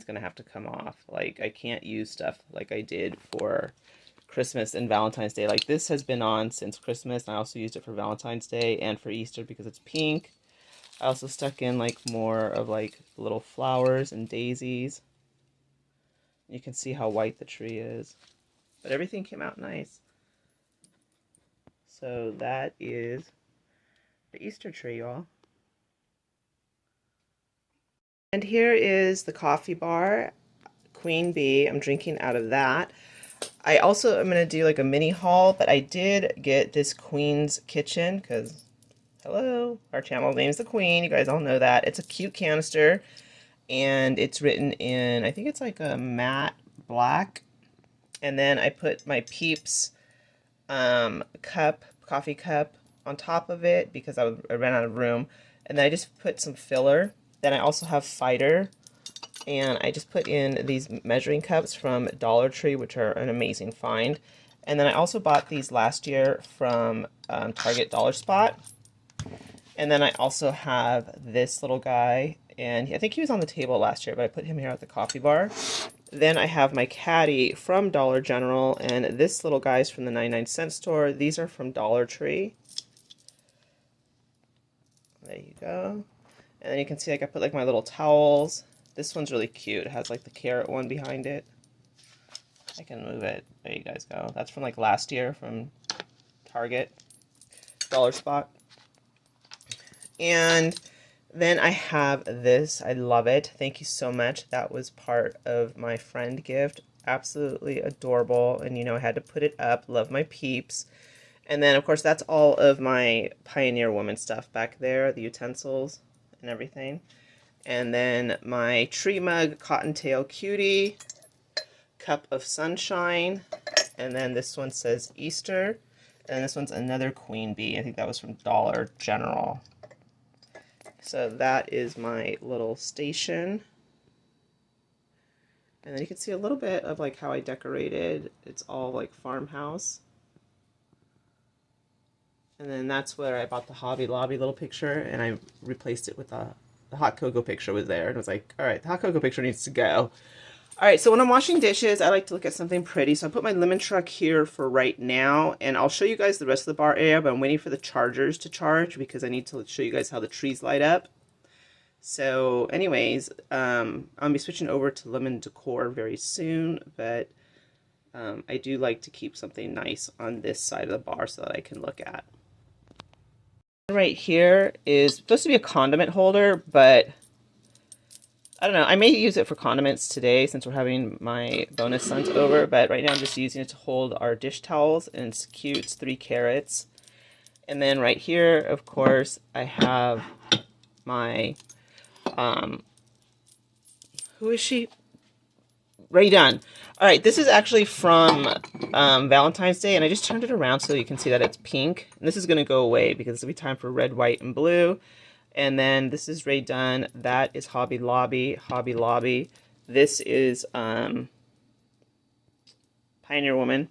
line's gonna have to come off. Like, I can't use stuff like I did for Christmas and Valentine's Day. Like, this has been on since Christmas, and I also used it for Valentine's Day and for Easter because it's pink. I also stuck in like more of like little flowers and daisies. You can see how white the tree is, but everything came out nice. So that is the Easter tree, y'all. And here is the coffee bar, Queen Bee. I'm drinking out of that. I also am going to do like a mini haul, but I did get this Queen's Kitchen because, hello, our channel name is The Queen. You guys all know that. It's a cute canister, and it's written in, I think it's like a matte black. And then I put my Peeps coffee cup on top of it because I ran out of room. And then I just put some filler. Then I also have Fighter. And I just put in these measuring cups from Dollar Tree, which are an amazing find. And then I also bought these last year from Target Dollar Spot. And then I also have this little guy, and I think he was on the table last year, but I put him here at the coffee bar. Then I have my caddy from Dollar General, and this little guy's from the 99-cent store. These are from Dollar Tree. There you go. And then you can see like I put like my little towels. This one's really cute. It has like the carrot one behind it. I can move it. There you guys go. That's from like last year from Target Dollar Spot. And then I have this. I love it. Thank you so much. That was part of my friend gift. Absolutely adorable. And you know, I had to put it up. Love my Peeps. And then of course that's all of my Pioneer Woman stuff back there, the utensils and everything. And then my tree mug, Cottontail Cutie, cup of sunshine, and then this one says Easter, and this one's another Queen Bee. I think that was from Dollar General. So that is my little station. And then you can see a little bit of like how I decorated. It's all like farmhouse. And then that's where I bought the Hobby Lobby little picture, and I replaced it with the hot cocoa picture was there, and I was like, all right, the hot cocoa picture needs to go. All right, so when I'm washing dishes, I like to look at something pretty. So I put my lemon truck here for right now, and I'll show you guys the rest of the bar area, but I'm waiting for the chargers to charge because I need to show you guys how the trees light up. So anyways, I'll be switching over to lemon decor very soon, but I do like to keep something nice on this side of the bar so that I can look at. Right here is supposed to be a condiment holder, but I don't know. I may use it for condiments today since we're having my bonus sons over, but right now I'm just using it to hold our dish towels, and it's cute. It's 3 carats. And then right here, of course, I have my, who is she? Ray Dunn. All right, this is actually from Valentine's Day, and I just turned it around so you can see that it's pink. And this is going to go away because it'll be time for red, white, and blue. And then this is Ray Dunn. That is Hobby Lobby. Hobby Lobby. This is Pioneer Woman.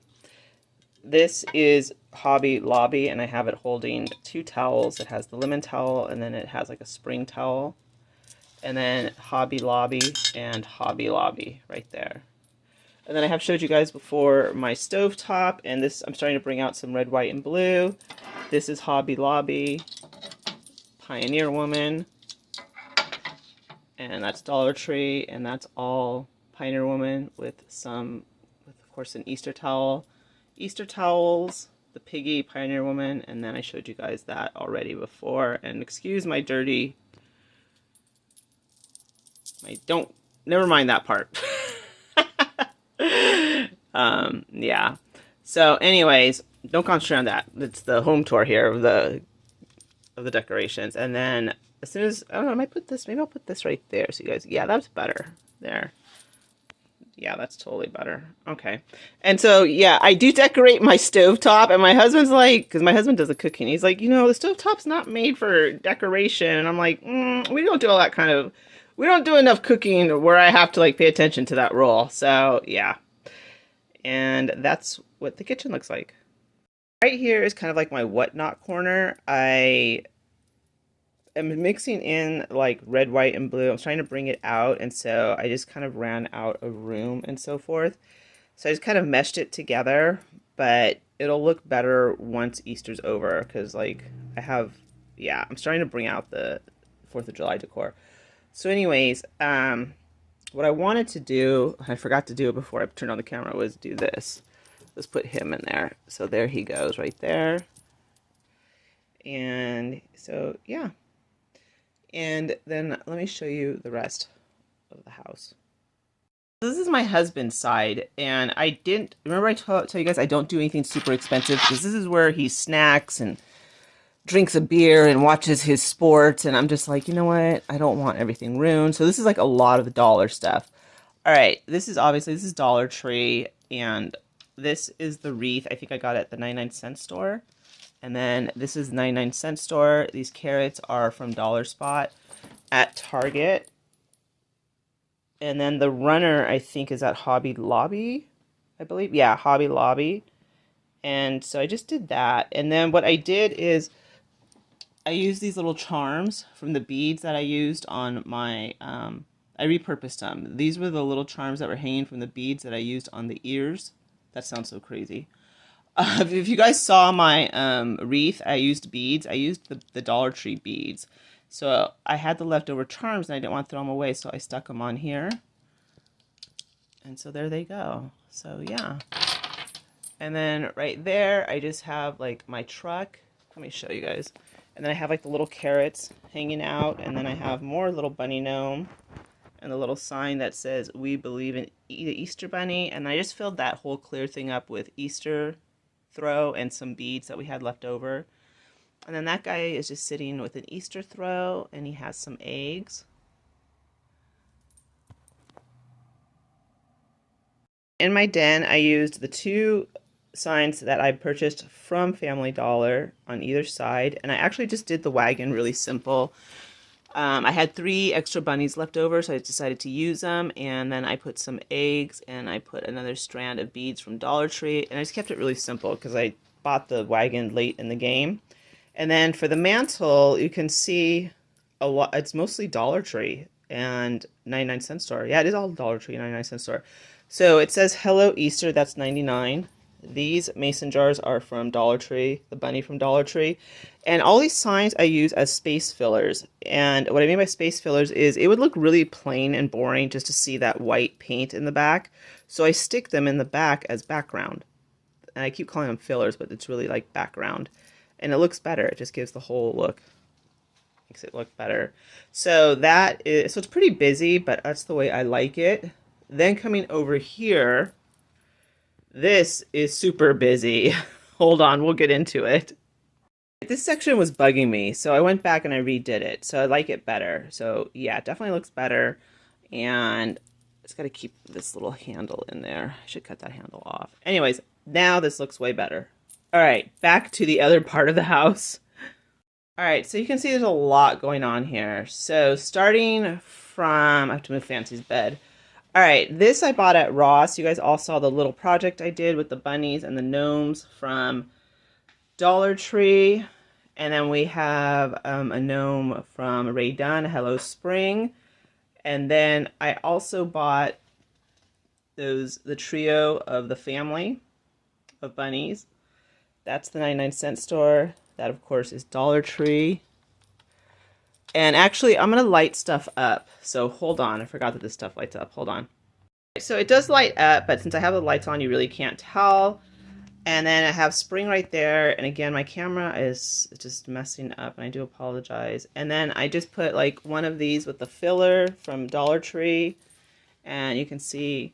This is Hobby Lobby, and I have it holding 2 towels. It has the lemon towel, and then it has like a spring towel. And then Hobby Lobby and Hobby Lobby right there. And then I have showed you guys before my stove top, and this I'm starting to bring out some red, white, and blue. This is Hobby Lobby, Pioneer Woman, and that's Dollar Tree, and that's all Pioneer Woman with of course an Easter towel, Easter towels, the Piggy Pioneer Woman, and then I showed you guys that already before. And excuse my dirty. Never mind that part. Yeah. So anyways, don't concentrate on that. It's the home tour here of the decorations. And then as soon as, I don't know, I might put this, maybe I'll put this right there so you guys, yeah, that's better. There. Yeah, that's totally better. Okay. And so, yeah, I do decorate my stovetop, and my husband's like, because my husband does the cooking, he's like, you know, the stovetop's not made for decoration. And I'm like, we don't do all that kind of, we don't do enough cooking where I have to like pay attention to that rule. So yeah. And that's what the kitchen looks like. Right here is kind of like my whatnot corner. I am mixing in like red, white, and blue. I'm trying to bring it out, and so I just kind of ran out of room and so forth. So I just kind of meshed it together, but it'll look better once Easter's over because like I have, yeah, I'm starting to bring out the 4th of July decor. So anyways, what I wanted to do, I forgot to do it before I turned on the camera, was do this. Let's put him in there. So there he goes right there. And so, yeah. And then let me show you the rest of the house. This is my husband's side, and I didn't, remember I tell you guys I don't do anything super expensive, because this is where he snacks and drinks a beer and watches his sports, and I'm just like, you know what, I don't want everything ruined. So this is like a lot of the dollar stuff. All right, this is Dollar Tree, and this is the wreath I think I got at the 99-cent store. And then this is 99-cent store. These carrots are from Dollar Spot at Target. And then the runner, I think, is at Hobby Lobby, I believe. Yeah, Hobby Lobby. And so I just did that. And then what I did is I used these little charms from the beads that I used on my, I repurposed them. These were the little charms that were hanging from the beads that I used on the ears. That sounds so crazy. If you guys saw my wreath, I used beads. I used the Dollar Tree beads. So I had the leftover charms and I didn't want to throw them away, so I stuck them on here. And so there they go. So yeah. And then right there, I just have like my truck. Let me show you guys. And then I have like the little carrots hanging out. And then I have more little bunny gnome. And the little sign that says, "We believe in the Easter Bunny." And I just filled that whole clear thing up with Easter throw and some beads that we had left over. And then that guy is just sitting with an Easter throw, and he has some eggs. In my den, I used the 2 signs that I purchased from Family Dollar on either side, and I actually just did the wagon really simple. I had 3 extra bunnies left over, so I decided to use them, and then I put some eggs, and I put another strand of beads from Dollar Tree, and I just kept it really simple because I bought the wagon late in the game. And then for the mantle, you can see a lot, it's mostly Dollar Tree and 99-cent store. Yeah, it is all Dollar Tree and 99-cent store. So it says Hello Easter, that's 99. These mason jars are from Dollar Tree, the bunny from Dollar Tree. And all these signs I use as space fillers. And what I mean by space fillers is it would look really plain and boring just to see that white paint in the back. So I stick them in the back as background. And I keep calling them fillers, but it's really like background. And it looks better. It just gives the whole look. Makes it look better. So so it's pretty busy, but that's the way I like it. Then coming over here, this is super busy. Hold on, we'll get into it. This section was bugging me, so I went back and I redid it. So I like it better. So yeah, it definitely looks better. And it's got to keep this little handle in there. I should cut that handle off. Anyways, now this looks way better. All right, back to the other part of the house. All right, so you can see there's a lot going on here. So starting from, I have to move Fancy's bed. All right, this I bought at Ross. You guys all saw the little project I did with the bunnies and the gnomes from Dollar Tree. And then we have a gnome from Ray Dunn, Hello Spring. And then I also bought the trio of the family of bunnies. That's the 99-cent store. That, of course, is Dollar Tree. And actually, I'm going to light stuff up. So hold on. I forgot that this stuff lights up. Hold on. So it does light up, but since I have the lights on, you really can't tell. And then I have spring right there. And again, my camera is just messing up, and I do apologize. And then I just put like one of these with the filler from Dollar Tree. And you can see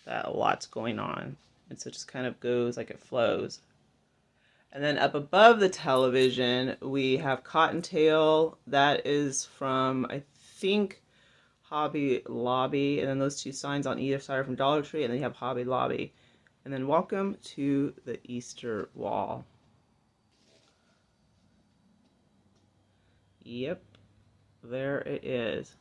that a lot's going on. And so it just kind of goes like it flows. And then up above the television, we have Cottontail. That is from, I think, Hobby Lobby. And then those 2 signs on either side are from Dollar Tree. And then you have Hobby Lobby. And then welcome to the Easter wall. Yep, there it is.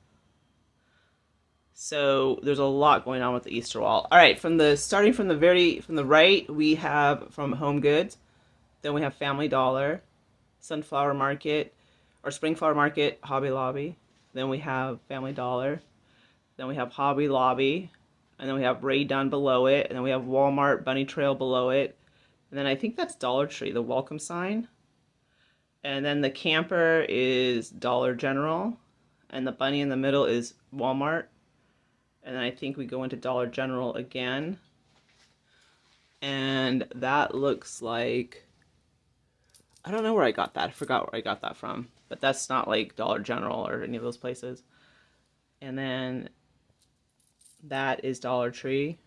So there's a lot going on with the Easter wall. All right, starting from the right, we have from Home Goods. Then we have Family Dollar, Sunflower Market, or Spring Flower Market, Hobby Lobby. Then we have Family Dollar. Then we have Hobby Lobby. And then we have Ray Dunn below it. And then we have Walmart Bunny Trail below it. And then I think that's Dollar Tree, the welcome sign. And then the camper is Dollar General. And the bunny in the middle is Walmart. And then I think we go into Dollar General again. And that looks like, I don't know where I got that. I forgot where I got that from. But that's not like Dollar General or any of those places. And then that is Dollar Tree.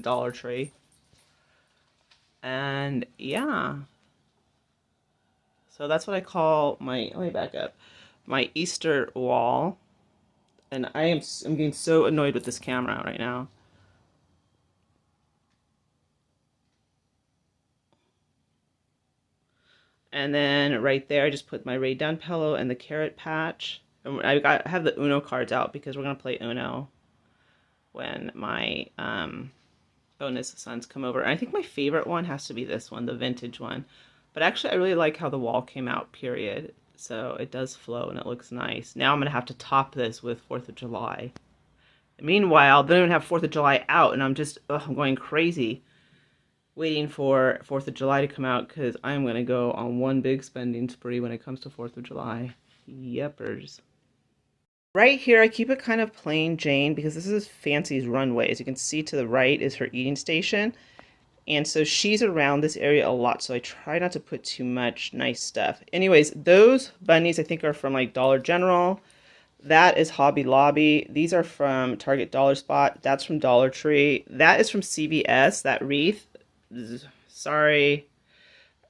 Dollar Tree. And yeah. So that's what I call my, let me back up, my Easter wall. And I'm getting so annoyed with this camera right now. And then right there, I just put my Ray Dunn pillow and the carrot patch. And I have the Uno cards out because we're going to play Uno when my bonus sons come over. And I think my favorite one has to be this one, the vintage one. But actually, I really like how the wall came out, period. So it does flow and it looks nice. Now I'm going to have to top this with 4th of July. Meanwhile, they don't even have 4th of July out, and I'm just, I'm going crazy waiting for 4th of July to come out because I'm going to go on one big spending spree when it comes to 4th of July. Yepers. Right here, I keep it kind of plain Jane because this is Fancy's runway. As you can see to the right is her eating station. And so she's around this area a lot, so I try not to put too much nice stuff. Anyways, those bunnies I think are from like Dollar General. That is Hobby Lobby. These are from Target Dollar Spot. That's from Dollar Tree. That is from CVS, that wreath. Sorry.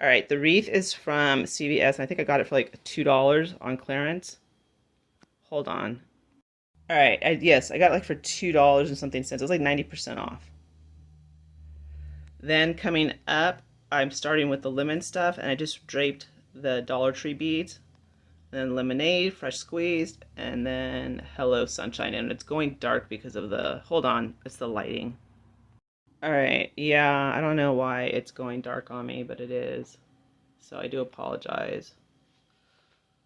All right, the wreath is from CVS. I think I got it for like $2 on clearance. Hold on. All right, yes, I got it like for $2 and something cents. It was like 90% off. Then coming up, I'm starting with the lemon stuff, and I just draped the Dollar Tree beads. And then lemonade, fresh squeezed, and then Hello Sunshine. And it's going dark because of the, hold on, it's the lighting. All right, yeah, I don't know why it's going dark on me, but it is. So I do apologize.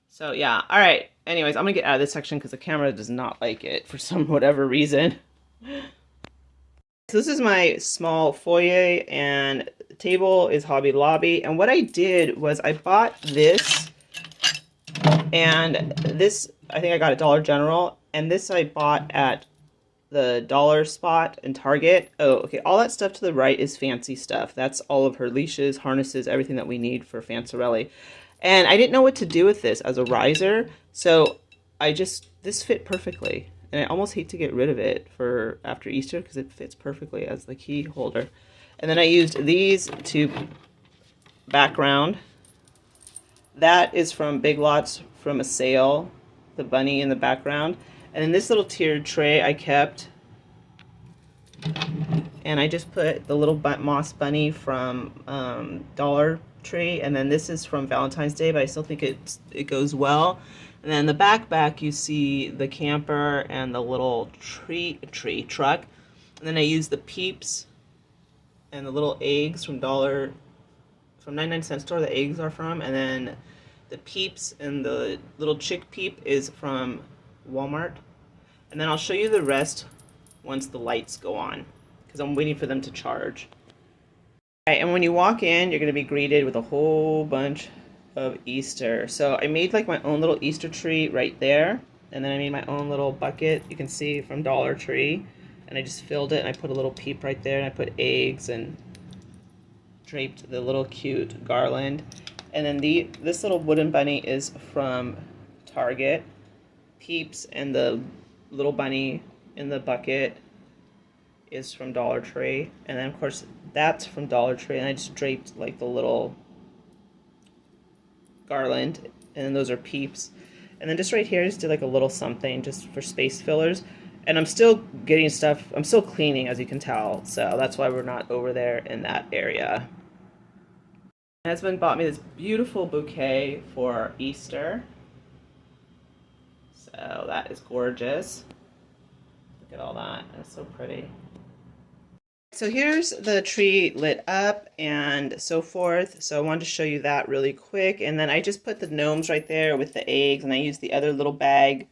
So yeah, all right. Anyways, I'm gonna get out of this section because the camera does not like it for some whatever reason. So this is my small foyer, and the table is Hobby Lobby. And what I did was I bought this, and this I think I got at Dollar General, and this I bought at the Dollar Spot in Target. Oh, okay, all that stuff to the right is Fancy stuff. That's all of her leashes, harnesses, everything that we need for Fancerelli. And I didn't know what to do with this as a riser, so this fit perfectly. And I almost hate to get rid of it for after Easter because it fits perfectly as the key holder. And then I used these to background. That is from Big Lots from a sale, the bunny in the background. And then this little tiered tray I kept. And I just put the little moss bunny from Dollar Tree. And then this is from Valentine's Day, but I still think it goes well. And then the back you see the camper and the little tree truck. And then I use the peeps and the little eggs from 99-cent store the eggs are from. And then the peeps and the little chick peep is from Walmart. And then I'll show you the rest once the lights go on because I'm waiting for them to charge. All right, and when you walk in, you're going to be greeted with a whole bunch of Easter. So I made like my own little Easter tree right there, and then I made my own little bucket, you can see, from Dollar Tree, and I just filled it and I put a little peep right there, and I put eggs and draped the little cute garland. And then this little wooden bunny is from Target. Peeps and the little bunny in the bucket is from Dollar Tree, and then of course that's from Dollar Tree, and I just draped like the little garland, and then those are peeps. And then just right here I just did like a little something just for space fillers. And I'm still getting stuff, I'm still cleaning, as you can tell, so that's why we're not over there in that area. My husband bought me this beautiful bouquet for Easter, so that is gorgeous. Look at all that, that's so pretty. So here's the tree lit up, and so forth. So I wanted to show you that really quick. And then I just put the gnomes right there with the eggs, and I used the other little bag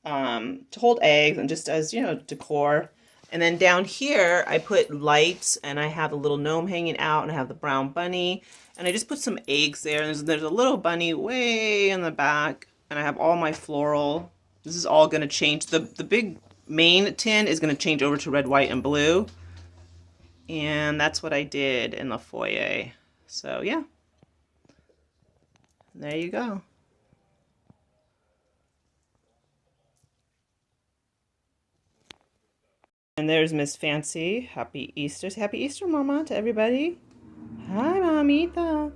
to hold eggs and just as, you know, decor. And then down here, I put lights, and I have a little gnome hanging out, and I have the brown bunny, and I just put some eggs there. There's a little bunny way in the back, and I have all my floral. This is all going to change. The big main tin is going to change over to red, white, and blue. And that's what I did in the foyer. So yeah, there you go. And there's Miss Fancy. Happy Easter. Happy Easter, Mama, to everybody. Hi, Mamita.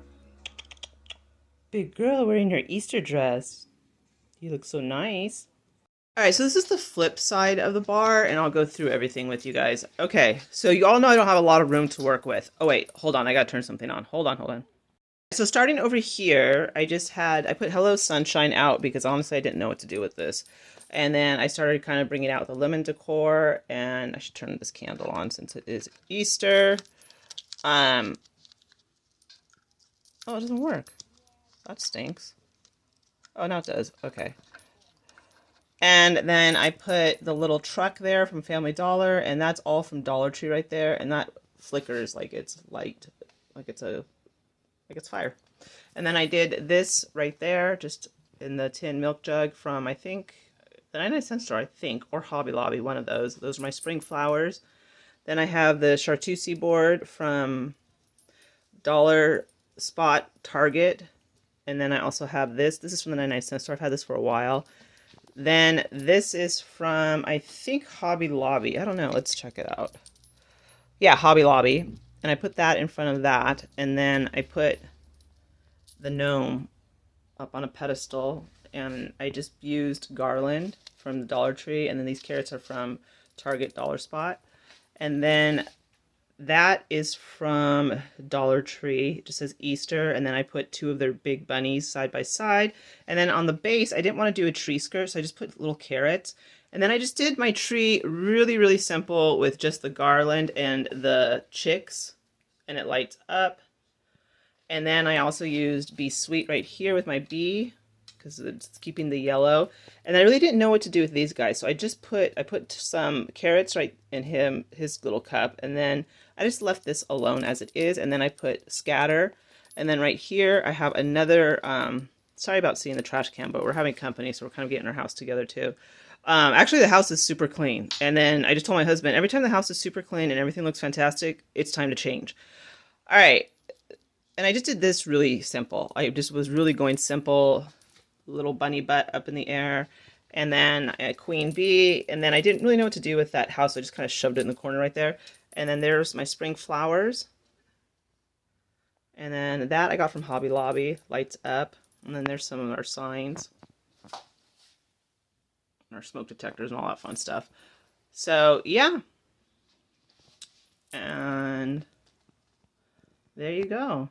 Big girl wearing your Easter dress. You look so nice. Alright, so this is the flip side of the bar, and I'll go through everything with you guys. Okay, so you all know I don't have a lot of room to work with. Oh wait, hold on, I gotta turn something on. Hold on. So starting over here, I put Hello Sunshine out because honestly I didn't know what to do with this. And then I started kind of bringing out the lemon decor, and I should turn this candle on since it is Easter. Oh, it doesn't work. That stinks. Oh, now it does. Okay. And then I put the little truck there from Family Dollar, and that's all from Dollar Tree right there, and that flickers like it's light, like it's fire. And then I did this right there, just in the tin milk jug from, I think, the 99-cent store, I think, or Hobby Lobby, one of those. Those are my spring flowers. Then I have the chartreuse board from Dollar Spot Target. And then I also have this. This is from the 99-cent store. I've had this for a while. Then this is from, I think, Hobby Lobby. I don't know. Let's check it out. Yeah, Hobby Lobby. And I put that in front of that. And then I put the gnome up on a pedestal. And I just used garland from the Dollar Tree. And then these carrots are from Target Dollar Spot. And then that is from Dollar Tree. It just says Easter. And then I put two of their big bunnies side by side. And then on the base, I didn't want to do a tree skirt, so I just put little carrots. And then I just did my tree really, really simple with just the garland and the chicks. And it lights up. And then I also used Be Sweet right here with my bee, because it's keeping the yellow. And I really didn't know what to do with these guys, so I put some carrots right in his little cup, and then I just left this alone as it is, and then I put scatter. And then right here I have another, sorry about seeing the trash can, but we're having company, so we're kind of getting our house together too. Actually the house is super clean, and then I just told my husband, every time the house is super clean and everything looks fantastic, it's time to change. All right, and I just did this really simple. I just was really going simple. Little bunny butt up in the air, and then a queen bee, and then I didn't really know what to do with that house, so I just kind of shoved it in the corner right there. And then there's my spring flowers, and then that I got from Hobby Lobby, lights up. And then there's some of our signs, our smoke detectors and all that fun stuff. So yeah, and there you go.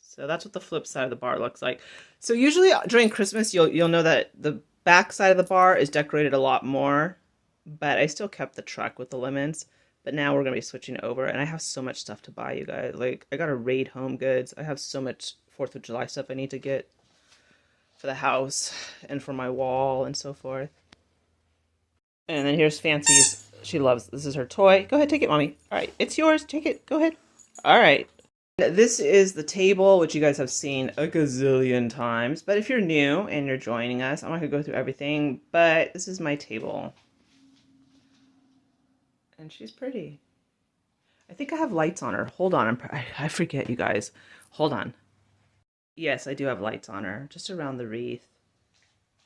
So that's what the flip side of the bar looks like. So usually during Christmas, you'll know that the back side of the bar is decorated a lot more, but I still kept the truck with the lemons. But now we're gonna be switching over, and I have so much stuff to buy, you guys. Like, I gotta raid Home Goods. I have so much 4th of July stuff I need to get for the house and for my wall and so forth. And then here's Fancy's. She loves this. Is her toy. Go ahead, take it, Mommy. All right, it's yours. Take it. Go ahead. All right. This is the table, which you guys have seen a gazillion times. But if you're new and you're joining us, I'm not going to go through everything, but this is my table. And she's pretty. I think I have lights on her. Hold on. I forget, you guys. Hold on. Yes, I do have lights on her, just around the wreath.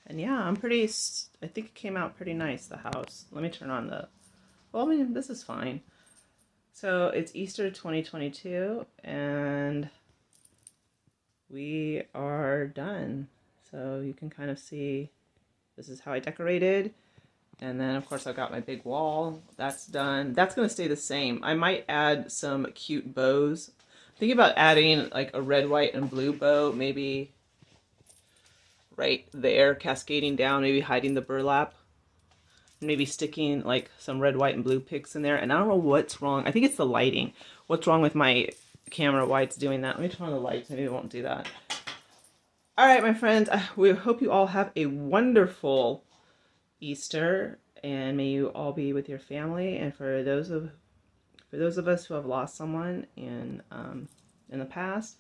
And yeah, I think it came out pretty nice, the house. Let me turn on the... Well, I mean, this is fine. So it's Easter 2022, and we are done. So you can kind of see this is how I decorated. And then, of course, I've got my big wall. That's done. That's going to stay the same. I might add some cute bows. Thinking about adding like a red, white, and blue bow, maybe right there, cascading down, maybe hiding the burlap. maybe sticking like some red, white, and blue pics in there. And I don't know what's wrong. I think it's the lighting. What's wrong with my camera, why it's doing that? Let me turn on the lights. Maybe it won't do that. All right, my friends, we hope you all have a wonderful Easter, and may you all be with your family. And for those of us who have lost someone in the past,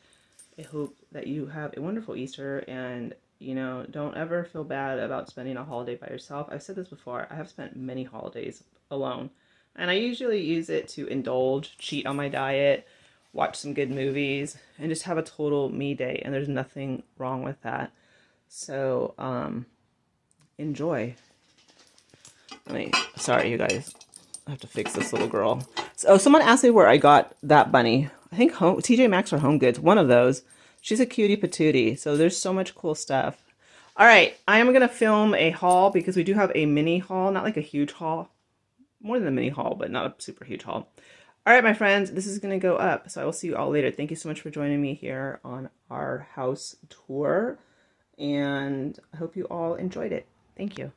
I hope that you have a wonderful Easter, and you know, don't ever feel bad about spending a holiday by yourself. I've said this before, I have spent many holidays alone, and I usually use it to indulge, cheat on my diet, watch some good movies, and just have a total me day, and there's nothing wrong with that. So, enjoy. Sorry you guys, I have to fix this little girl. So someone asked me where I got that bunny. I think TJ Maxx or Home Goods, one of those. She's a cutie patootie, so there's so much cool stuff. All right, I am gonna film a haul because we do have a mini haul, not like a huge haul, more than a mini haul, but not a super huge haul. All right, my friends, this is gonna go up, so I will see you all later. Thank you so much for joining me here on our house tour, and I hope you all enjoyed it. Thank you.